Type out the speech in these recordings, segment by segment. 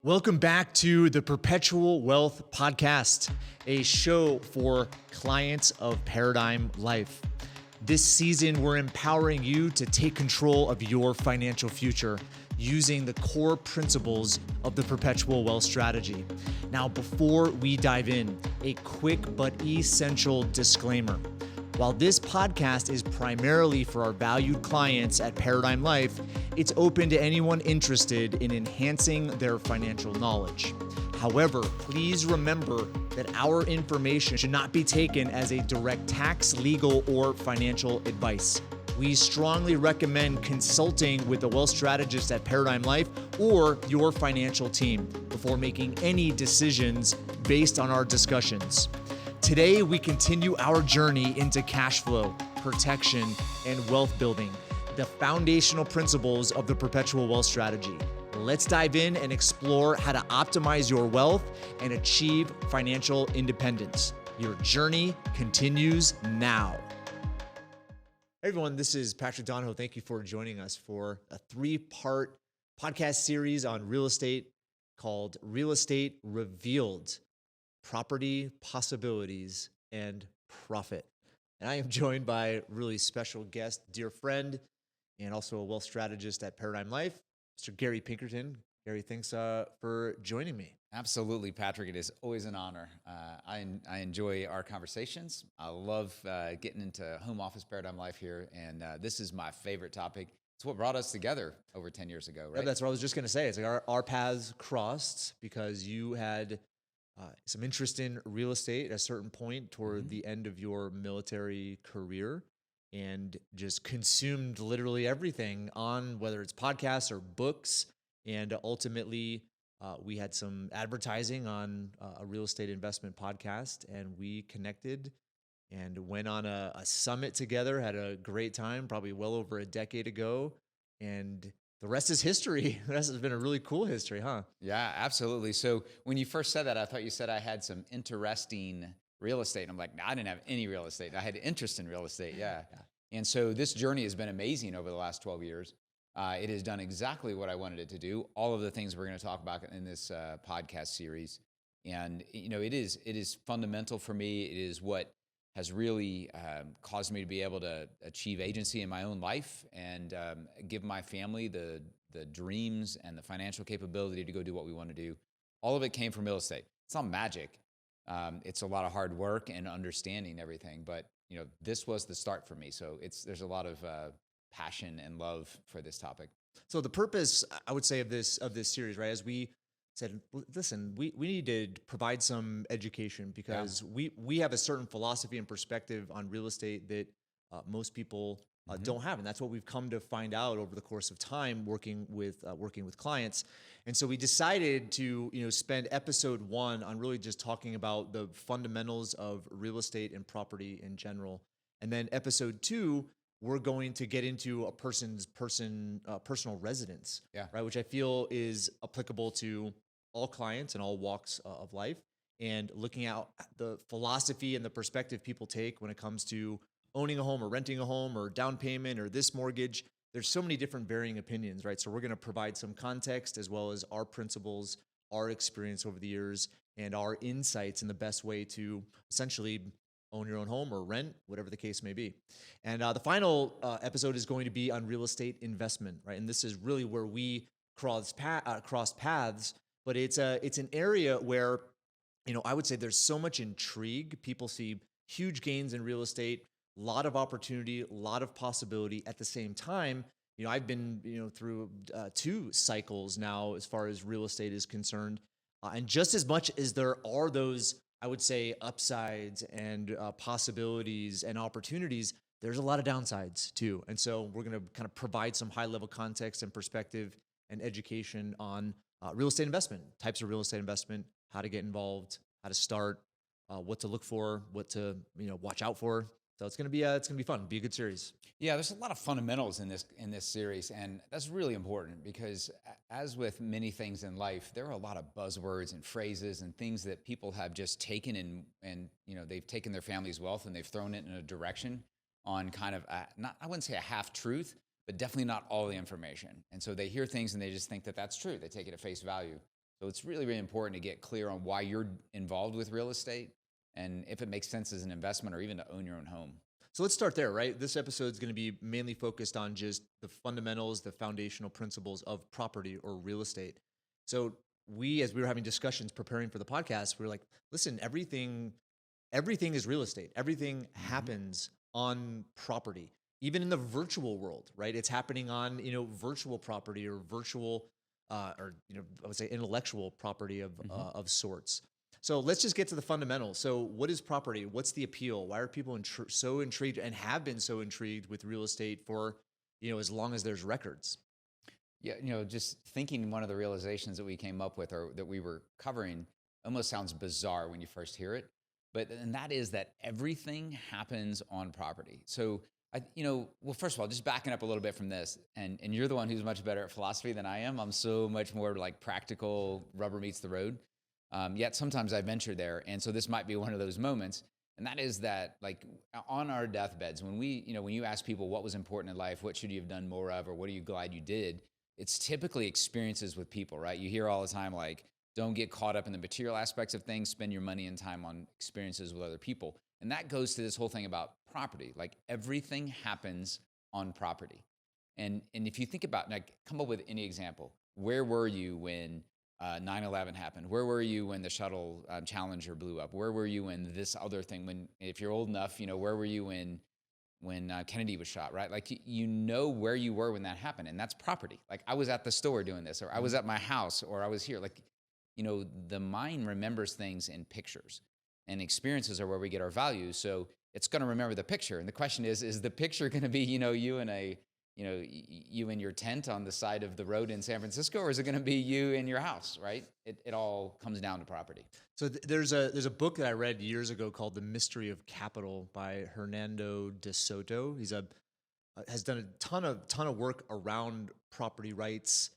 Welcome back to the Perpetual Wealth Podcast, a show for clients of Paradigm Life. This season, we're empowering you to take control of your financial future using the core principles of the Perpetual Wealth Strategy. Now, before we dive in, a quick but essential disclaimer. While this podcast is primarily for our valued clients at Paradigm Life, it's open to anyone interested in enhancing their financial knowledge. However, please remember that our information should not be taken as a direct tax, legal, or financial advice. We strongly recommend consulting with a wealth strategist at Paradigm Life or your financial team before making any decisions based on our discussions. Today, we continue our journey into cash flow, protection, and wealth building, the foundational principles of the Perpetual Wealth Strategy. Let's dive in and explore how to optimize your wealth and achieve financial independence. Your journey continues now. Hey everyone, this is Patrick Donohoe. Thank you for joining us for a 3-part podcast series on real estate called Real Estate Revealed: Property, Possibilities, and Profit. And I am joined by a really special guest, dear friend, and also a wealth strategist at Paradigm Life, Mr. Gary Pinkerton. Gary, thanks for joining me. Absolutely, Patrick. It is always an honor. I enjoy our conversations. I love getting into home office Paradigm Life here, and this is my favorite topic. It's what brought us together over 10 years ago, right? Yeah, that's what I was just going to say. It's like our paths crossed because you had some interest in real estate at a certain point toward the end of your military career and just consumed literally everything on whether it's podcasts or books. And ultimately, we had some advertising on a real estate investment podcast, and we connected and went on a summit together, had a great time, probably well over a decade ago. And the rest is history. The rest has been a really cool history, huh? Yeah, absolutely. So when you first said that, I thought you said I had some interesting real estate. I'm like, no, I didn't have any real estate. I had interest in real estate, yeah. And so this journey has been amazing over the last 12 years. It has done exactly what I wanted it to do, all of the things we're going to talk about in this podcast series. And, you know, it is fundamental for me. It is what has really caused me to be able to achieve agency in my own life and give my family the dreams and the financial capability to go do what we want to do. All of it came from real estate. It's not magic. It's a lot of hard work and understanding everything. But, you know, this was the start for me. So there's a lot of passion and love for this topic. So the purpose, I would say, of this series, right, as we said, listen, we need to provide some education because we have a certain philosophy and perspective on real estate that most people don't have, and that's what we've come to find out over the course of time working with clients. And so we decided to spend episode 1 on really just talking about the fundamentals of real estate and property in general, and then episode 2 we're going to get into a person's personal residence, right, which I feel is applicable to all clients and all walks of life, and looking at the philosophy and the perspective people take when it comes to owning a home or renting a home or down payment or this mortgage. There's so many different varying opinions, right? So we're going to provide some context as well as our principles, our experience over the years, and our insights in the best way to essentially own your own home or rent, whatever the case may be. And the final episode is going to be on real estate investment, right? And this is really where we cross paths. But it's an area where, I would say there's so much intrigue. People see huge gains in real estate, a lot of opportunity, a lot of possibility. At the same time, I've been, through 2 cycles now as far as real estate is concerned. And just as much as there are those, I would say, upsides and possibilities and opportunities, there's a lot of downsides too. And so we're going to kind of provide some high-level context and perspective and education on real estate investment, types of real estate investment, how to get involved, how to start, what to look for, what to watch out for. So it's gonna be fun. Be a good series. Yeah, there's a lot of fundamentals in this series, and that's really important because, as with many things in life, there are a lot of buzzwords and phrases and things that people have just taken and they've taken their family's wealth and they've thrown it in a direction on kind of I wouldn't say a half truth, but definitely not all the information. And so they hear things and they just think that that's true. They take it at face value. So it's really, really important to get clear on why you're involved with real estate and if it makes sense as an investment or even to own your own home. So let's start there, right? This episode is going to be mainly focused on just the fundamentals, the foundational principles of property or real estate. So as we were having discussions preparing for the podcast, we were like, listen, everything is real estate. Everything happens on property, even in the virtual world, right? It's happening on, virtual property or virtual, I would say intellectual property of sorts. So let's just get to the fundamentals. So what is property? What's the appeal? Why are people so intrigued and have been so intrigued with real estate for, as long as there's records? Yeah, just thinking one of the realizations that we came up with or that we were covering almost sounds bizarre when you first hear it. And that is that everything happens on property. So, well, first of all, just backing up a little bit from this, and you're the one who's much better at philosophy than I am. I'm so much more like practical, rubber meets the road. Yet sometimes I venture there. And so this might be one of those moments. And that is that, like, on our deathbeds, when when you ask people what was important in life, what should you have done more of, or what are you glad you did? It's typically experiences with people, right? You hear all the time, like, don't get caught up in the material aspects of things, spend your money and time on experiences with other people. And that goes to this whole thing about property. Like, everything happens on property. And if you think about, like, come up with any example. Where were you when 9/11 happened? Where were you when the shuttle Challenger blew up? Where were you when this other thing, if you're old enough, where were you when Kennedy was shot, right? Like, where you were when that happened, and that's property. Like, I was at the store doing this, or I was at my house, or I was here. Like, the mind remembers things in pictures, and experiences are where we get our values. So it's going to remember the picture. And the question is the picture going to be, you in your tent on the side of the road in San Francisco, or is it going to be you in your house, right? It all comes down to property. So there's a book that I read years ago called The Mystery of Capital by Hernando de Soto. He's has done a ton of work around property rights,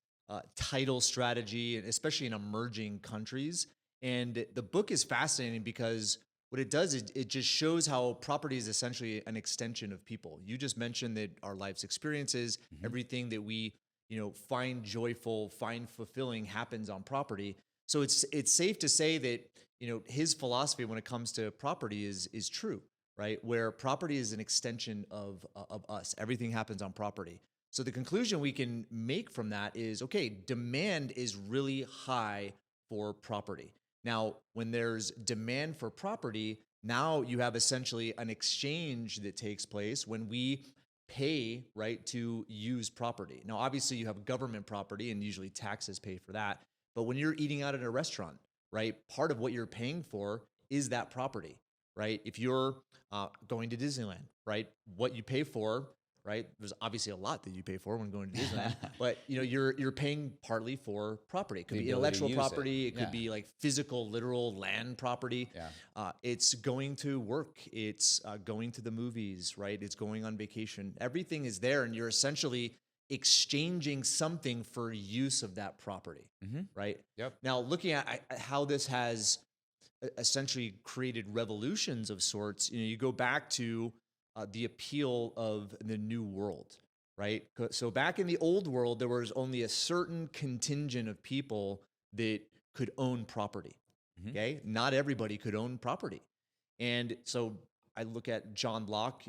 title strategy, and especially in emerging countries. And the book is fascinating because what it does is it just shows how property is essentially an extension of people. You just mentioned that our life's experiences, everything that we, find joyful, find fulfilling happens on property. So it's safe to say that, his philosophy when it comes to property is true, right? Where property is an extension of us. Everything happens on property. So the conclusion we can make from that is, okay, demand is really high for property. Now, when there's demand for property, now you have essentially an exchange that takes place when we pay, right, to use property. Now, obviously, you have government property, and usually taxes pay for that. But when you're eating out at a restaurant, right, part of what you're paying for is that property, right? If you're going to Disneyland, right, what you pay for, right? There's obviously a lot that you pay for when going to Disneyland, but you're paying partly for property. It could be intellectual property. It could be like physical, literal land property. Yeah. It's going to work. It's going to the movies, right? It's going on vacation. Everything is there, and you're essentially exchanging something for use of that property, right? Yep. Now, looking at how this has essentially created revolutions of sorts, you go back to the appeal of the new world, right? So back in the old world, there was only a certain contingent of people that could own property, okay? Not everybody could own property. And so I look at John Locke,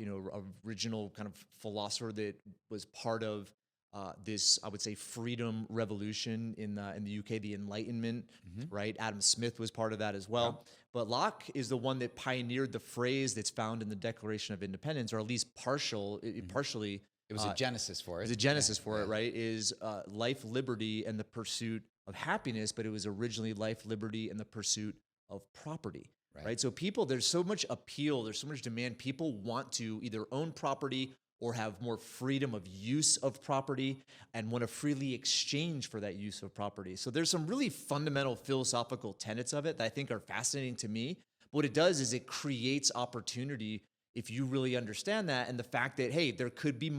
original kind of philosopher that was part of this, I would say, freedom revolution in the UK, the Enlightenment, right? Adam Smith was part of that as well. Yeah. But Locke is the one that pioneered the phrase that's found in the Declaration of Independence, or at least partially. It was a genesis for it. It was a genesis for it, right? Is life, liberty, and the pursuit of happiness, but it was originally life, liberty, and the pursuit of property. Right? So there's so much appeal, there's so much demand. People want to either own property or have more freedom of use of property and want to freely exchange for that use of property. So there's some really fundamental philosophical tenets of it that I think are fascinating to me. But what it does is it creates opportunity if you really understand that, and the fact that, hey, there could be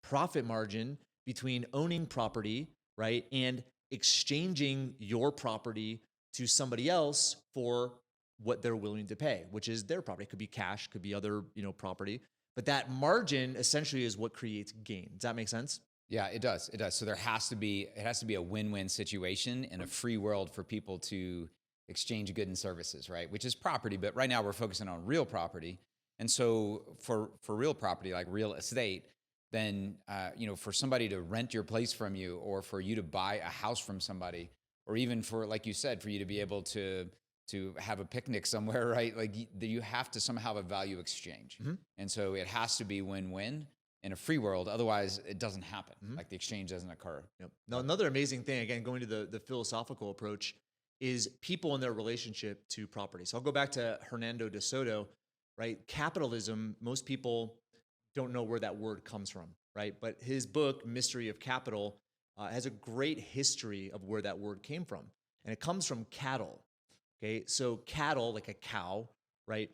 profit margin between owning property, right, and exchanging your property to somebody else for what they're willing to pay, which is their property. It could be cash, could be other, property. But that margin essentially is what creates gain. Does that make sense? Yeah, it does. It does. So it has to be a win-win situation in a free world for people to exchange goods and services, right? Which is property, but right now we're focusing on real property. And so for real property, like real estate, then for somebody to rent your place from you, or for you to buy a house from somebody, or even for, like you said, for you to be able to have a picnic somewhere, right? Like you have to somehow have a value exchange. And so it has to be win-win in a free world. Otherwise, it doesn't happen. Like the exchange doesn't occur. Yep. Now, another amazing thing, again, going to the philosophical approach, is people and their relationship to property. So I'll go back to Hernando de Soto, right? Capitalism, most people don't know where that word comes from, right? But his book, Mystery of Capital, has a great history of where that word came from. And it comes from cattle, okay? So cattle, like a cow, right?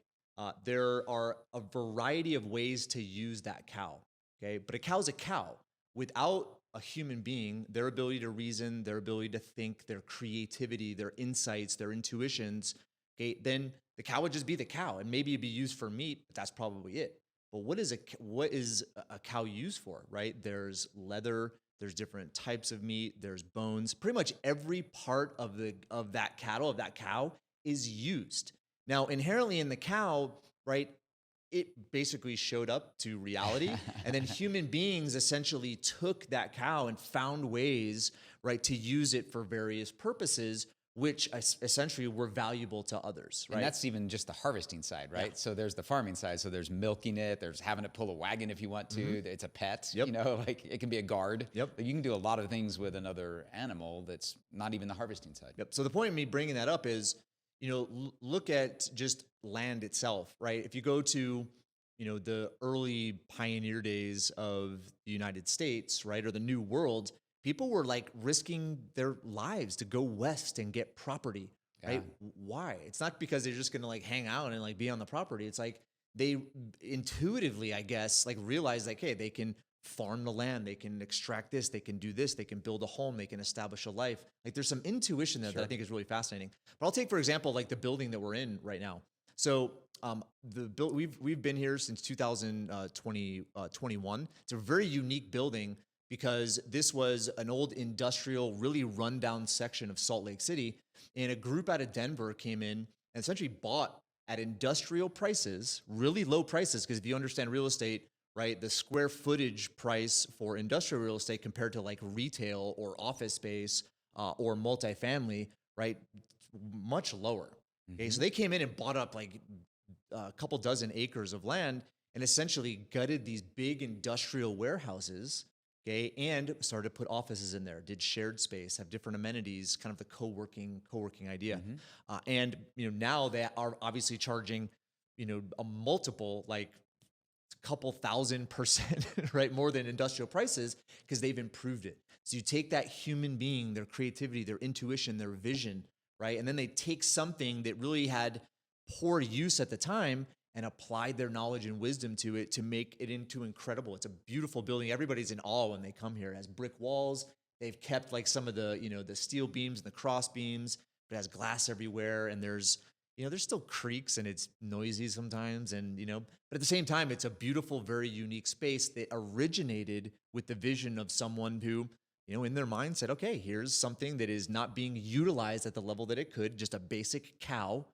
There are a variety of ways to use that cow, okay? But a cow's a cow. Without a human being, their ability to reason, their ability to think, their creativity, their insights, their intuitions, okay, then the cow would just be the cow, and maybe it'd be used for meat, but that's probably it. But what is a cow used for, right? There's leather, there's different types of meat, there's bones. Pretty much every part of that cow is used. Now, inherently in the cow, right, it basically showed up to reality, and then human beings essentially took that cow and found ways, right, to use it for various purposes, which essentially were valuable to others, right? And that's even just the harvesting side, right? Yeah. So there's the farming side. So there's milking it. There's having it pull a wagon if you want to. It's a pet, like it can be a guard. Yep. Like you can do a lot of things with another animal that's not even the harvesting side. Yep. So the point of me bringing that up is, look at just land itself, right? If you go to, the early pioneer days of the United States, right, or the New World, people were like risking their lives to go west and get property, right? Why? It's not because they're just going to like hang out and like be on the property. It's like they intuitively, I guess, like realize like, hey, they can farm the land, they can extract this, they can do this, they can build a home, they can establish a life. Like there's some intuition there that I think is really fascinating. But I'll take, for example, like the building that we're in right now. So we've been here since 2021. It's a very unique building because this was an old industrial, really rundown section of Salt Lake City. And a group out of Denver came in and essentially bought at industrial prices, really low prices, because if you understand real estate, right, the square footage price for industrial real estate compared to like retail or office space or multifamily, right, much lower. Okay, so they came in and bought up like a couple dozen acres of land and essentially gutted these big industrial warehouses, okay, and started to put offices in there, did shared space, have different amenities, kind of the co-working idea. And, now they are obviously charging, a multiple, like couple 1,000%, right, more than industrial prices because they've improved it. So you take that human being, their creativity, their intuition, their vision, right, and then they take something that really had poor use at the time and applied their knowledge and wisdom to it to make it into incredible. It's a beautiful building. Everybody's in awe when they come here. It has brick walls. They've kept like some of the, the steel beams and the cross beams, but it has glass everywhere. And there's still creaks and it's noisy sometimes. And, but at the same time, it's a beautiful, very unique space that originated with the vision of someone who, in their mind said, okay, here's something that is not being utilized at the level that it could, just a basic cow.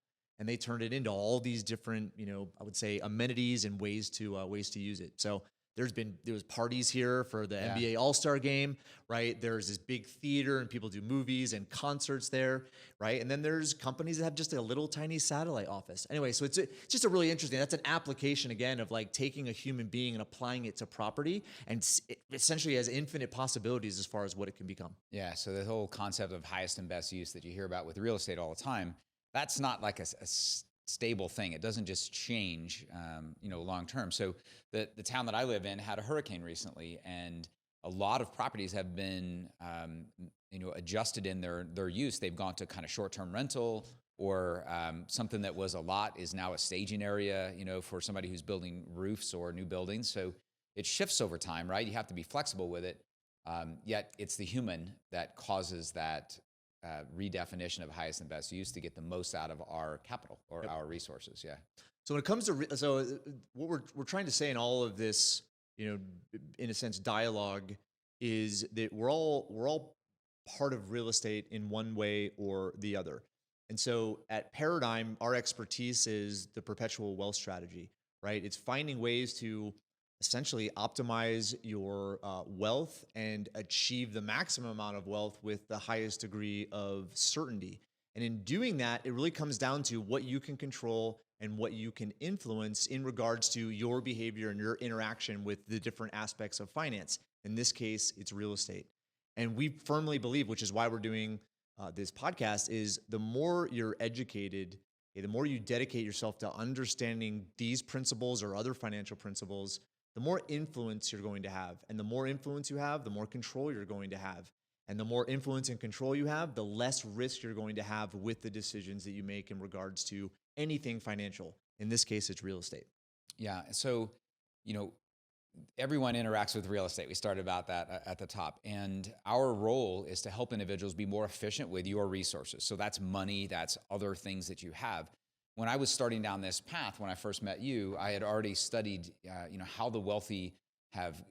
And they turned it into all these different, I would say amenities and ways to use it. So there was parties here for the NBA All-Star game, right? There's this big theater and people do movies and concerts there, right? And then there's companies that have just a little tiny satellite office. Anyway, so it's just a really interesting, that's an application again of like taking a human being and applying it to property, and it essentially has infinite possibilities as far as what it can become. Yeah, so the whole concept of highest and best use that you hear about with real estate all the time, that's not like a stable thing. It doesn't just change, long term. So the town that I live in had a hurricane recently, and a lot of properties have been, adjusted in their use. They've gone to kind of short-term rental, or something that was a lot is now a staging area, for somebody who's building roofs or new buildings. So it shifts over time, right? You have to be flexible with it. Yet it's the human that causes that redefinition of highest and best use to get the most out of our capital or our resources. Yeah. So when it comes to what we're trying to say in all of this, in a sense, dialogue is that we're all part of real estate in one way or the other. And so at Paradigm, our expertise is the perpetual wealth strategy, right? It's finding ways to essentially optimize your wealth and achieve the maximum amount of wealth with the highest degree of certainty. And in doing that, it really comes down to what you can control and what you can influence in regards to your behavior and your interaction with the different aspects of finance. In this case, it's real estate. And we firmly believe, which is why we're doing this podcast, is the more you're educated, the more you dedicate yourself to understanding these principles or other financial principles, the more influence you're going to have. And the more influence you have, the more control you're going to have. And the more influence and control you have, the less risk you're going to have with the decisions that you make in regards to anything financial. In this case, it's real estate. Yeah. So, you know, everyone interacts with real estate. We started about that at the top. And our role is to help individuals be more efficient with your resources. So that's money, that's other things that you have. When I was starting down this path, when I first met you, I had already studied, how the wealthy have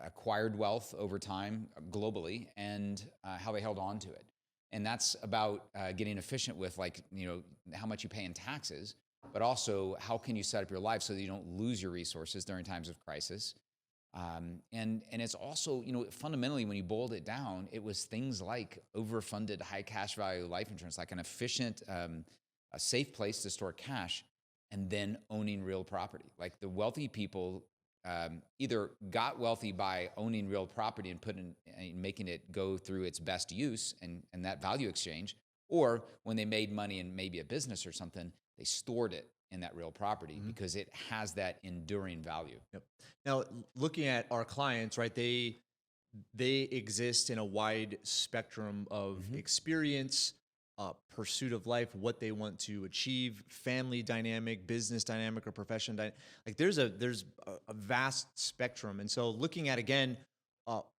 acquired wealth over time globally and how they held on to it. And that's about getting efficient with how much you pay in taxes, but also how can you set up your life so that you don't lose your resources during times of crisis. And it's also, fundamentally, when you boiled it down, it was things like overfunded high cash value life insurance, like an efficient, a safe place to store cash, and then owning real property. Like the wealthy people either got wealthy by owning real property and making it go through its best use and that value exchange, or when they made money in maybe a business or something, they stored it in that real property because it has that enduring value. Yep. Now, looking at our clients, right, they exist in a wide spectrum of experience, pursuit of life, what they want to achieve, family dynamic, business dynamic, or profession dynamic. Like there's a vast spectrum. And so looking at, again,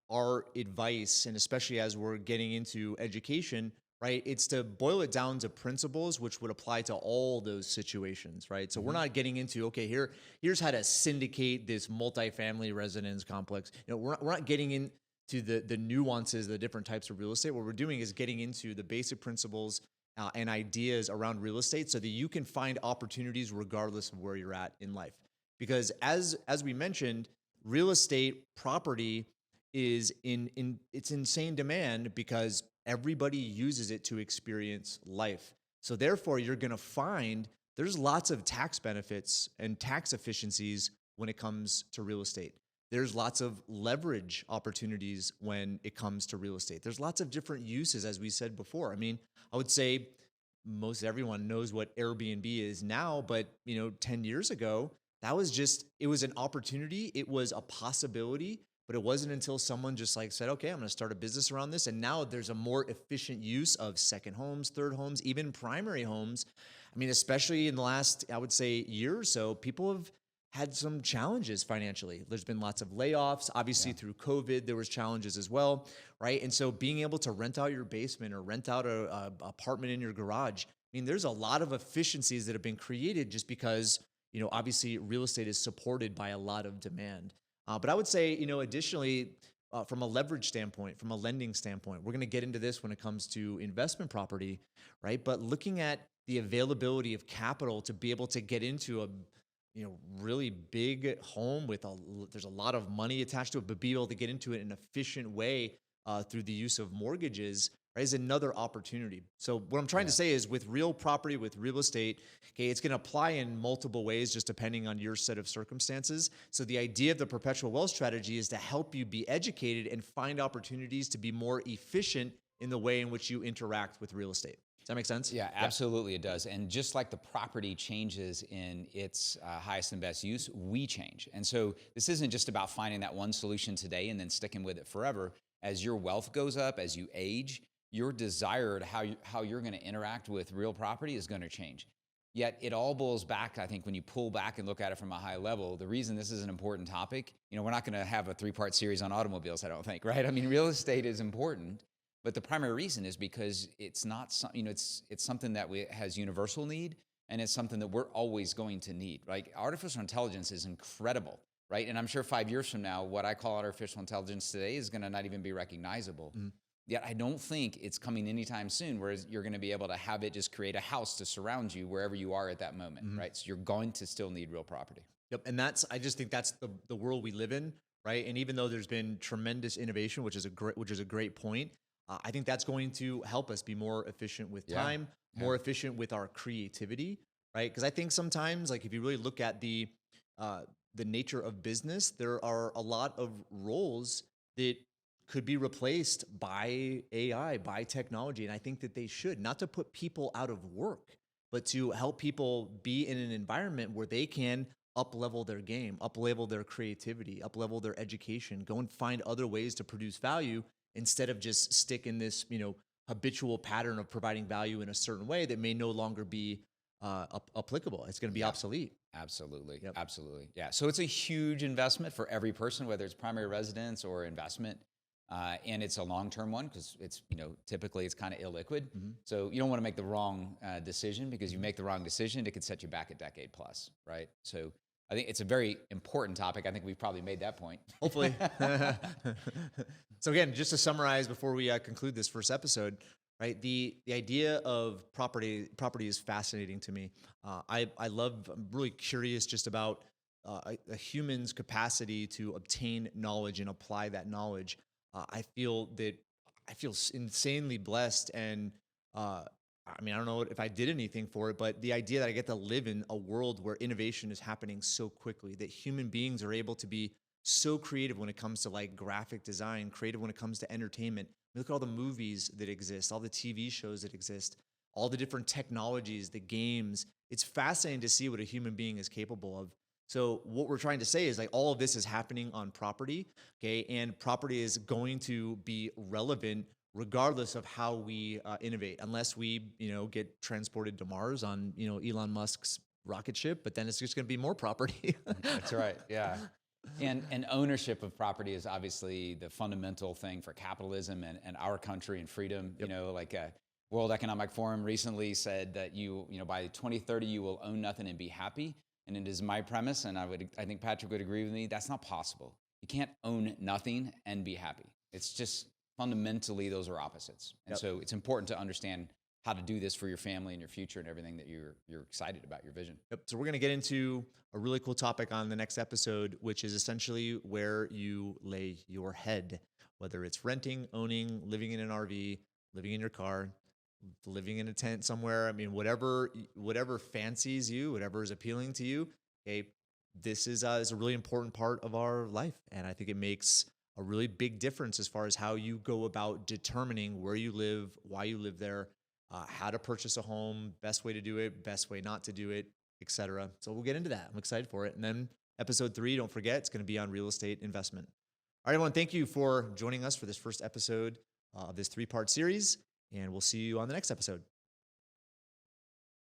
our advice, and especially as we're getting into education, right, it's to boil it down to principles which would apply to all those situations, right? So we're not getting into, okay, here's how to syndicate this multifamily residence complex. We're not getting into the nuances, the different types of real estate. What we're doing is getting into the basic principles and ideas around real estate so that you can find opportunities regardless of where you're at in life. Because as we mentioned, real estate property is it's insane demand because everybody uses it to experience life. So therefore, you're going to find there's lots of tax benefits and tax efficiencies when it comes to real estate. There's lots of leverage opportunities when it comes to real estate. There's lots of different uses, as we said before. I mean, I would say most everyone knows what Airbnb is now, but 10 years ago, it was an opportunity. It was a possibility. But it wasn't until someone just said, okay, I'm going to start a business around this. And now there's a more efficient use of second homes, third homes, even primary homes. I mean, especially in the last, I would say, year or so, people have had some challenges financially. There's been lots of layoffs. Obviously, through COVID, there was challenges as well, right? And so being able to rent out your basement or rent out a apartment in your garage, I mean, there's a lot of efficiencies that have been created just because, obviously, real estate is supported by a lot of demand. But I would say, additionally, from a leverage standpoint, from a lending standpoint, we're going to get into this when it comes to investment property, right? But looking at the availability of capital to be able to get into a, really big home with there's a lot of money attached to it, but be able to get into it in an efficient way through the use of mortgages, right, is another opportunity. So what I'm trying to say is with real property, with real estate, okay, it's going to apply in multiple ways just depending on your set of circumstances. So the idea of the perpetual wealth strategy is to help you be educated and find opportunities to be more efficient in the way in which you interact with real estate. Does that make sense? Yeah, absolutely it does. And just like the property changes in its highest and best use, we change. And so this isn't just about finding that one solution today and then sticking with it forever. As your wealth goes up, as you age, your desire to how you're going to interact with real property is going to change. Yet it all boils back, I think, when you pull back and look at it from a high level, the reason this is an important topic, we're not going to have a 3-part series on automobiles, I don't think, right? I mean, real estate is important, but the primary reason is because it's not, it's something that has universal need, and it's something that we're always going to need. Like artificial intelligence is incredible, right? And I'm sure 5 years from now, what I call artificial intelligence today is going to not even be recognizable. Yet I don't think it's coming anytime soon, whereas you're going to be able to have it just create a house to surround you wherever you are at that moment, right? So you're going to still need real property. Yep. And I just think that's the world we live in, right? And even though there's been tremendous innovation, which is a great point, I think that's going to help us be more efficient with time, more efficient with our creativity, right? Because I think sometimes, like if you really look at the nature of business, there are a lot of roles that could be replaced by AI, by technology. And I think that they should, not to put people out of work, but to help people be in an environment where they can up-level their game, up-level their creativity, up-level their education, go and find other ways to produce value instead of just stick in this, habitual pattern of providing value in a certain way that may no longer be applicable. It's going to be obsolete. Absolutely. Yep. Absolutely. Yeah. So it's a huge investment for every person, whether it's primary residence or investment. And it's a long-term one because it's, typically it's kind of illiquid. So you don't want to make the wrong decision, because you make the wrong decision, it could set you back a decade plus, right? So I think it's a very important topic. I think we've probably made that point. Hopefully. So again, just to summarize before we conclude this first episode, right? The idea of property is fascinating to me. I'm really curious just about a human's capacity to obtain knowledge and apply that knowledge. I feel insanely blessed, and I don't know if I did anything for it, but the idea that I get to live in a world where innovation is happening so quickly, that human beings are able to be so creative when it comes to like graphic design, creative when it comes to entertainment. Look at all the movies that exist, all the TV shows that exist, all the different technologies, the games. It's fascinating to see what a human being is capable of. So what we're trying to say is like all of this is happening on property, okay? And property is going to be relevant regardless of how we innovate, unless we, get transported to Mars on, Elon Musk's rocket ship, but then it's just going to be more property. That's right. Yeah. And ownership of property is obviously the fundamental thing for capitalism and our country and freedom. Yep. World Economic Forum recently said that by 2030, you will own nothing and be happy. And it is my premise, and I think Patrick would agree with me, that's not possible. You can't own nothing and be happy. It's just fundamentally those are opposites. And so it's important to understand how to do this for your family and your future and everything that you're excited about, your vision. Yep. So we're going to get into a really cool topic on the next episode, which is essentially where you lay your head, whether it's renting, owning, living in an RV, living in your car, living in a tent somewhere. Whatever fancies you, whatever is appealing to you. Okay, this is a really important part of our life, and I think it makes a really big difference as far as how you go about determining where you live, why you live there, how to purchase a home, best way to do it, best way not to do it, etc. So we'll get into that. I'm excited for it. And then episode 3, don't forget, it's going to be on real estate investment. All right, everyone, thank you for joining us for this first episode of this 3-part series. And we'll see you on the next episode.